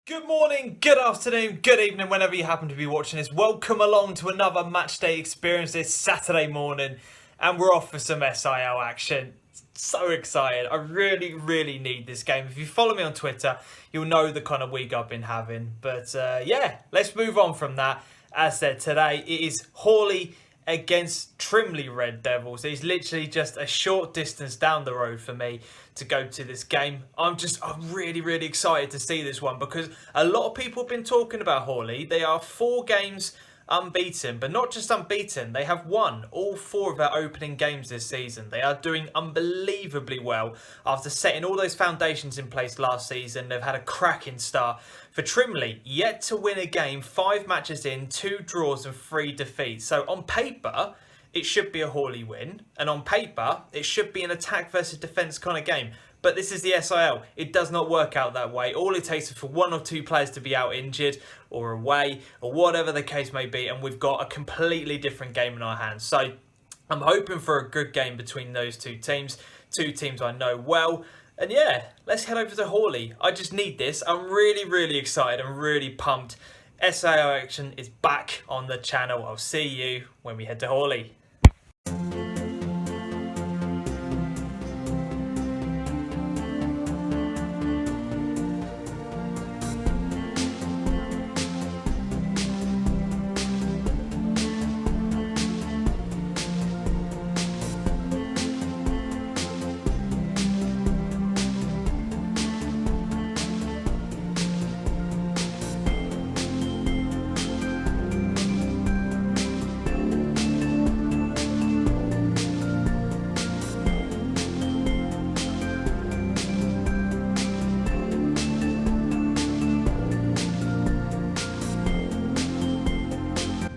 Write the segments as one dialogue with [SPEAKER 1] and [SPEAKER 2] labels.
[SPEAKER 1] Good morning, good afternoon, good evening, whenever you happen to be watching this. Welcome along to another matchday experience this Saturday morning, and we're off for some SIL action. So excited. I really need this game. If you follow me on Twitter, you'll know the kind of week I've been having. But yeah, let's move on from that. As said, today it is Haughley against Trimley Red Devils. It's literally just a short distance down the road for me to go to this game. I'm really excited to see this one because a lot of people have been talking about Haughley. They are 4 games unbeaten, but not just unbeaten, they have won all 4 of their opening games this season. They are doing unbelievably well after setting all those foundations in place last season. They've had a cracking start. For Trimley, yet to win a game, 5 matches in, 2 draws and 3 defeats. So on paper, it should be a Haughley win, and on paper, it should be an attack versus defence kind of game. But this is the SIL. It does not work out that way. All it takes is for 1 or 2 players to be out injured or away or whatever the case may be, and we've got a completely different game in our hands. So I'm hoping for a good game between those 2 teams. 2 teams I know well. And yeah, let's head over to Haughley. I just need this. I'm really excited. I'm really pumped. SIL action is back on the channel. I'll see you when we head to Haughley.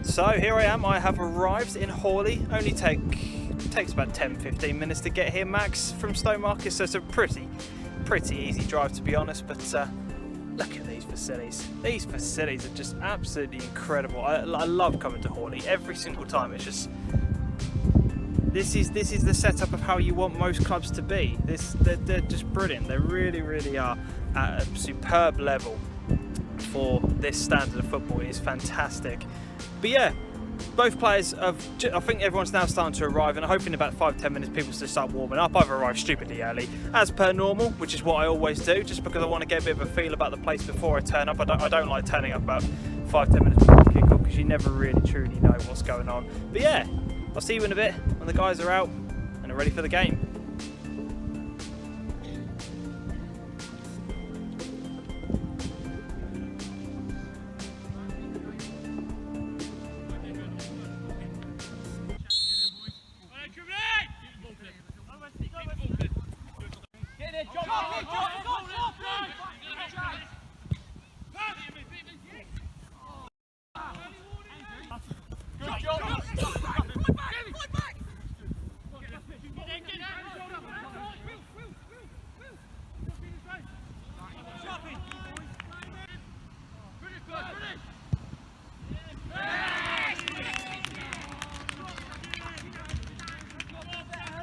[SPEAKER 1] So here I am, I have arrived in Haughley. Only takes about 10-15 minutes to get here max from Stowmarket, so it's a pretty easy drive to be honest, but look at these facilities. These facilities are just absolutely incredible. I love coming to Haughley every single time. It's just, this is the setup of how you want most clubs to be. They're just brilliant. They really are at a superb level for this standard of football. It is fantastic. But yeah, both players I think everyone's now starting to arrive, and I hope in about 5-10 minutes people still start warming up. I've arrived stupidly early, as per normal, which is what I always do, just because I want to get a bit of a feel about the place before I turn up. I don't like turning up about 5-10 minutes before kick-off because you never really truly know what's going on. But yeah, I'll see you in a bit when the guys are out and are ready for the game.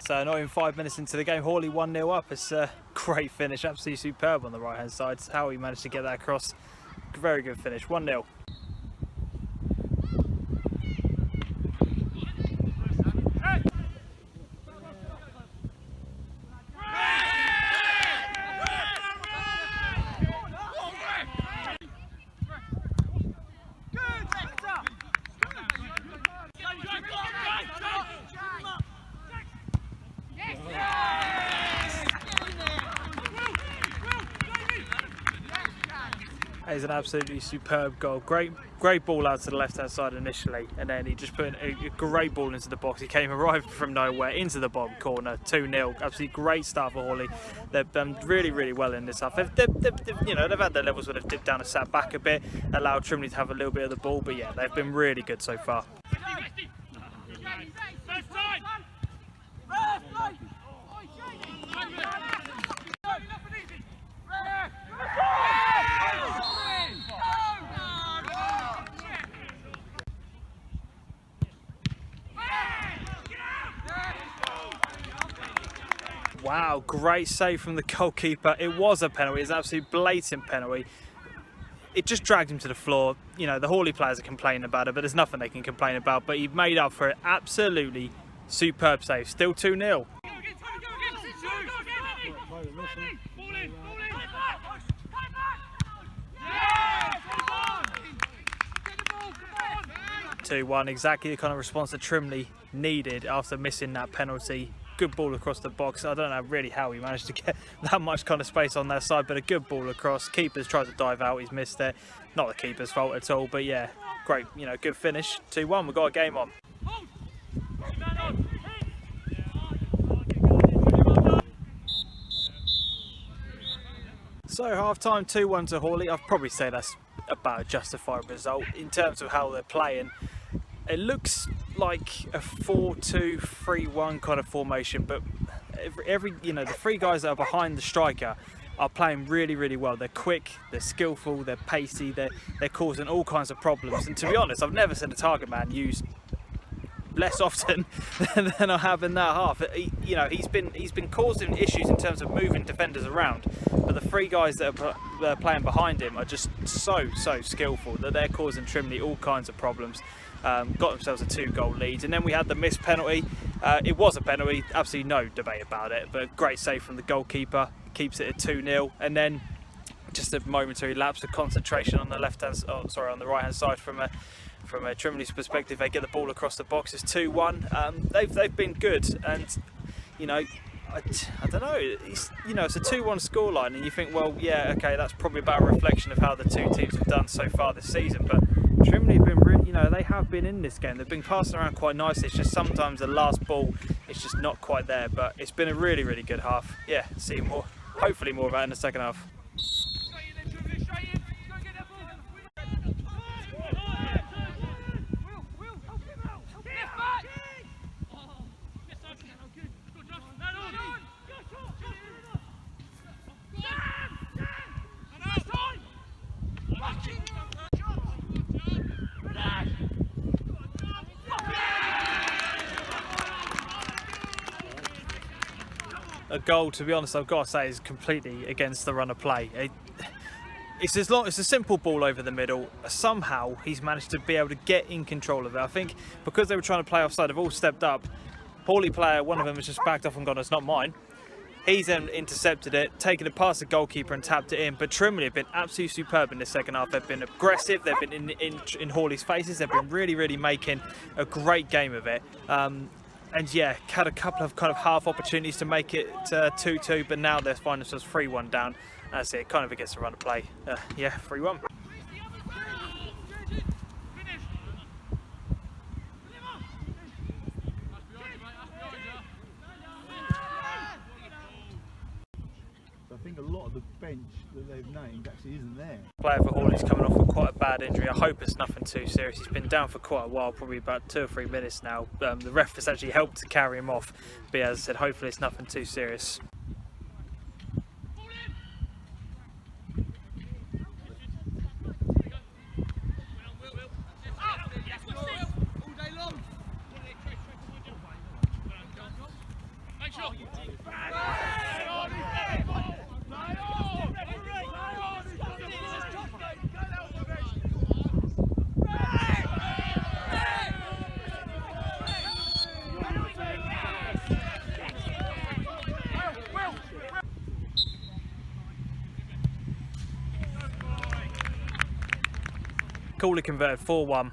[SPEAKER 1] So not even 5 minutes into the game, Haughley 1-0 up. It's a great finish, absolutely superb on the right hand side. How he managed to get that across, very good finish, 1-0. It's an absolutely superb goal. Great ball out to the left hand side initially, and then he just put a great ball into the box. He came arrived from nowhere into the bottom corner, 2-0. Absolutely great start for Haughley. They've done really well in this half. They've had their levels where they've dipped down and sat back a bit, allowed Trimley to have a little bit of the ball, but yeah, they've been really good so far. Wow, great save from the goalkeeper. It was a penalty, it's an absolute blatant penalty. it just dragged him to the floor. You know, the Haughley players are complaining about it, but there's nothing they can complain about. But he made up for it. Absolutely superb save. Still 2-0. Yeah, 2-1, exactly the kind of response that Trimley needed after missing that penalty. Good ball across the box. I don't know really how he managed to get that much kind of space on that side, but a good ball across. Keeper's tried to dive out, he's missed it. Not the keeper's fault at all, but yeah, great, you know, good finish. 2-1, we've got a game on. So half-time 2-1 to Haughley. I'd probably say that's about a justified result in terms of how they're playing. It looks like a 4-2-3-1 kind of formation, but every you know, the three guys that are behind the striker are playing really, really well. They're quick, they're skillful, they're pacey, they're causing all kinds of problems. And to be honest, I've never seen a target man used less often than I have in that half. You know, he's been causing issues in terms of moving defenders around, but the three guys that are playing behind him are just so skillful that they're causing Trimley all kinds of problems. Got themselves a 2-goal lead, and then we had the missed penalty. It was a penalty, absolutely no debate about it, but great save from the goalkeeper, keeps it at 2-0, and then just a momentary lapse of concentration on the on the right hand side from Trimley's perspective. They get the ball across the box. It's 2-1. They've been good, and you know, I don't know. It's a 2-1 scoreline, and you think, well, yeah, okay, that's probably about a reflection of how the two teams have done so far this season. But Trimley have been really, you know, they have been in this game. They've been passing around quite nicely. It's just sometimes the last ball, it's just not quite there. But it's been a really, really good half. Yeah, see more, hopefully more of that in the second half. A goal, to be honest, I've got to say, is completely against the run of play. It's a simple ball over the middle. Somehow he's managed to be able to get in control of it. I think because they were trying to play offside, they've all stepped up. Haughley player, one of them has just backed off and gone, it's not mine. He's then intercepted it, taken it past the goalkeeper and tapped it in. But Trimley have been absolutely superb in the second half. They've been aggressive, they've been in Haughley's faces, they've been really making a great game of it. And yeah, had a couple of kind of half opportunities to make it 2-2, but now they're finding themselves 3-1 down. That's it, kind of against the run of play. Yeah, 3-1.
[SPEAKER 2] I think a lot of the bench that they've named actually isn't there.
[SPEAKER 1] Player for Haughley's coming off with quite a bad injury. I hope it's nothing too serious. He's been down for quite a while, probably about 2 or 3 minutes now. The ref has actually helped to carry him off, but as I said, hopefully it's nothing too serious. Haughley converted 4-1.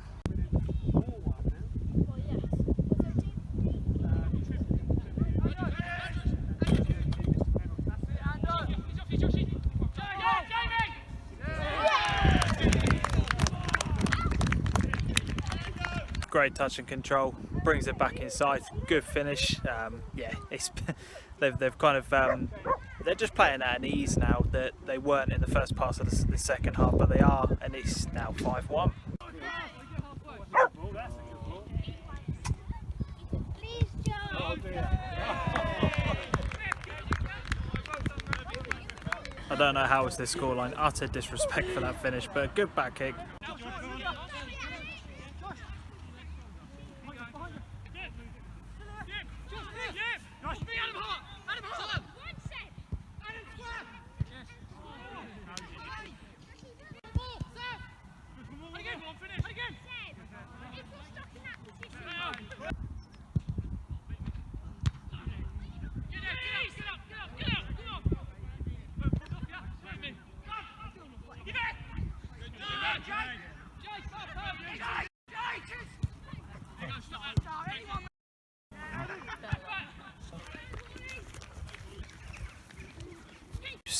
[SPEAKER 1] Great touch and control, brings it back inside. Good finish. Yeah, they've kind of they're just playing at an ease now that they weren't in the first part of the second half, but they are, and it's now 5-1. I don't know how it's this scoreline. Utter disrespect for that finish, but a good back kick.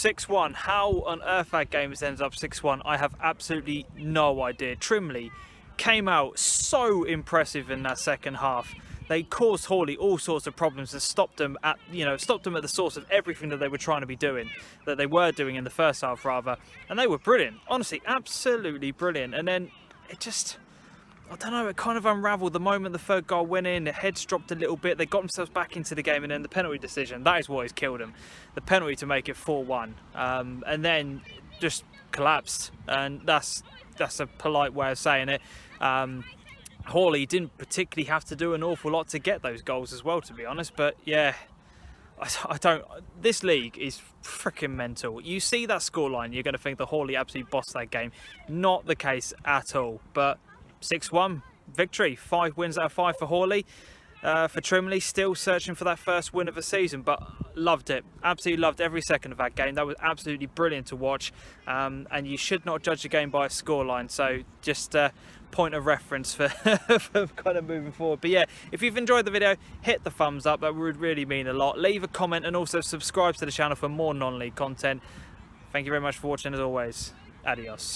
[SPEAKER 1] 6-1. How on earth that game has ended up 6-1, I have absolutely no idea. Trimley came out so impressive in that second half. They caused Haughley all sorts of problems and stopped them at the source of everything that they were trying to be doing, that they were doing in the first half rather, and they were brilliant. Honestly, absolutely brilliant. And then it just, I don't know, it kind of unravelled the moment the third goal went in. The heads dropped a little bit. They got themselves back into the game, and then the penalty decision, that is what has killed them. The penalty to make it 4-1, and then just collapsed. And that's a polite way of saying it. Haughley didn't particularly have to do an awful lot to get those goals as well, to be honest. But yeah, I don't. This league is freaking mental. You see that scoreline, you're going to think that Haughley absolutely bossed that game. Not the case at all. But 6-1 victory, 5 wins out of 5 for Haughley. For Trimley, still searching for that first win of the season, but loved it. Absolutely loved every second of that game. That was absolutely brilliant to watch. And you should not judge a game by a scoreline. So just point of reference for, for kind of moving forward. But yeah, if you've enjoyed the video, hit the thumbs up. That would really mean a lot. Leave a comment and also subscribe to the channel for more non-league content. Thank you very much for watching as always. Adios.